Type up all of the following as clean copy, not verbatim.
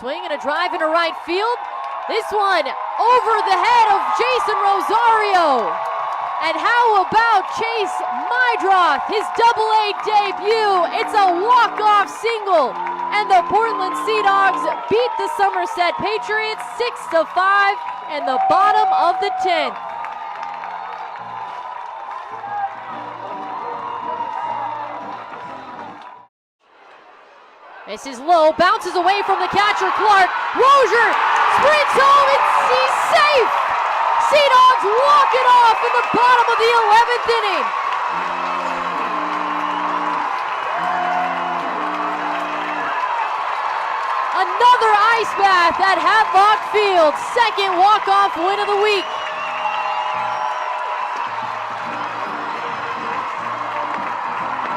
Swing and a drive into right field. This one over the head of Jason Rosario. And how about Chase Mydroth, his Double-A debut? It's a walk-off single. And the Portland Sea Dogs beat the Somerset Patriots 6-5 in the bottom of the 10th. This is low, bounces away from the catcher, Clark. Rozier sprints home, and he's safe! Sea Dogs walk it off in the bottom of the 11th inning. Another ice bath at Hadlock Field, second walk-off win of the week.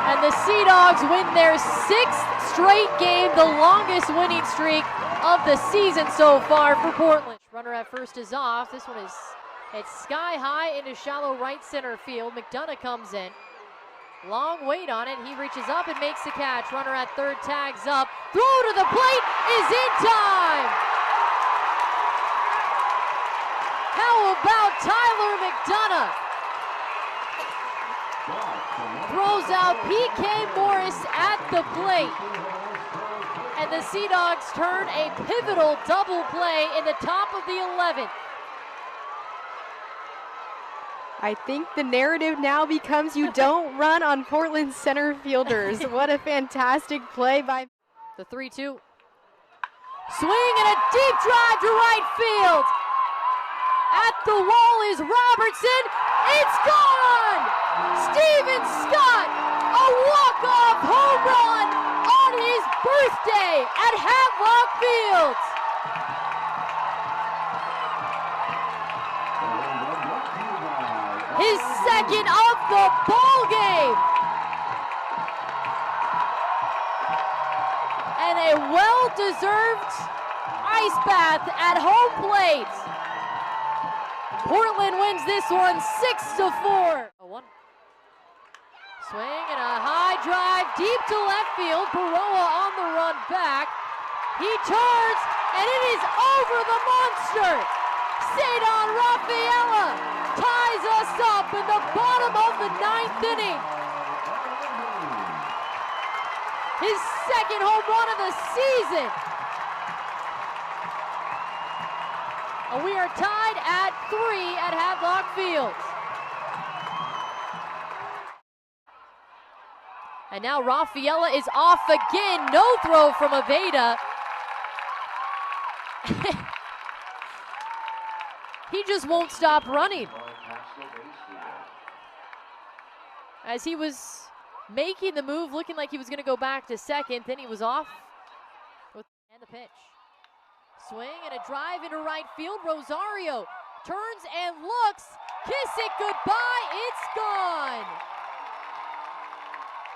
And the Sea Dogs win their 6th straight game, the longest winning streak of the season so far for Portland. Runner at first is off. This one is it's sky high into shallow right center field. McDonough comes in. Long wait on it. He reaches up and makes the catch. Runner at third tags up. Throw to the plate is in time. How about Tyler McDonough? Throws out PK Morris at the plate. And the Sea Dogs turn a pivotal double play in the top of the 11th. I think the narrative now becomes you don't run on Portland center fielders. What a fantastic play by the 3-2. Swing and a deep drive to right field. At the wall is Robertson. It's gone! Steven Scott, a walk-off home run on his birthday at Hadlock Field. His second of the ball game. And a well-deserved ice bath at home plate. Portland wins this one 6-4. Swing and a high drive deep to left field. Baroa on the run back. He turns and it is over the monster. Cedon Rafaela ties us up in the bottom of the 9th inning. His second home run of the season. And we are tied at 3 at Hadlock Field. And now Rafaela is off again. No throw from Aveda. He just won't stop running. As he was making the move, looking like he was going to go back to second, then he was off. And the pitch. Swing and a drive into right field. Rosario turns and looks. Kiss it goodbye. It's gone.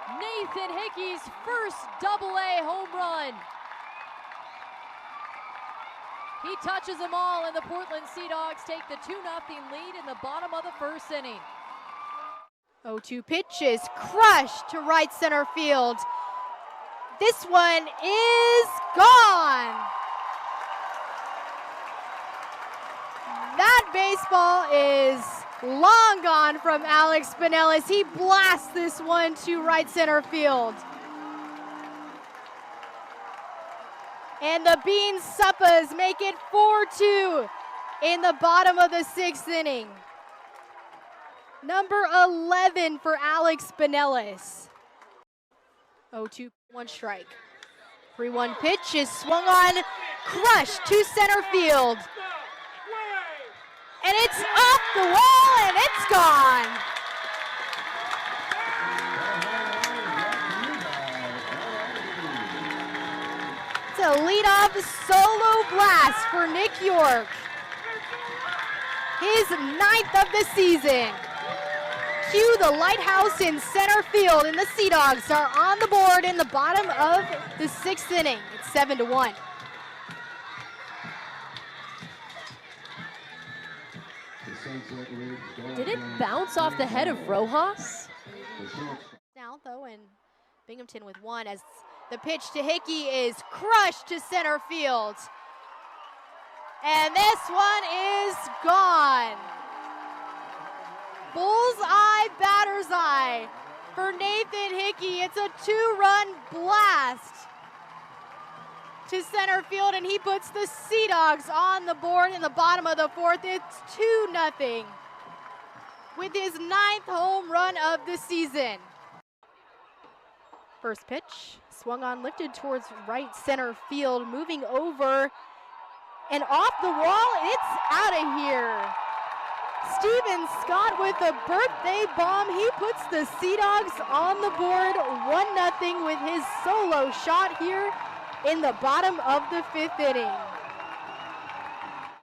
Nathan Hickey's first Double-A home run. He touches them all, and the Portland Sea Dogs take the 2-0 lead in the bottom of the 1st inning. 0-2 pitch is crushed to right center field. This one is gone. That baseball is long gone from Alex Spinellis. He blasts this one to right center field. And the Bean Suppas make it 4-2 in the bottom of the 6th inning. Number 11 for Alex Spinellis. 0-2, 1 strike. 3-1 pitch is swung on, crushed to center field. And it's off the wall, and it's gone. It's a leadoff solo blast for Nick York. His 9th of the season. Cue the lighthouse in center field, and the Sea Dogs are on the board in the bottom of the 6th inning. It's 7-1. Did it bounce off the head of Rojas? Now, though, and Binghamton with one as The pitch to Hickey is crushed to center field. And this one is gone. Bullseye, batter's eye for Nathan Hickey. It's a 2-run blast to center field, and he puts the Sea Dogs on the board in the bottom of the fourth. It's 2-0 with his 9th home run of the season. First pitch, swung on, lifted towards right center field, moving over and off the wall. It's out of here. Steven Scott with a birthday bomb. He puts the Sea Dogs on the board 1-0 with his solo shot here in the bottom of the 5th inning.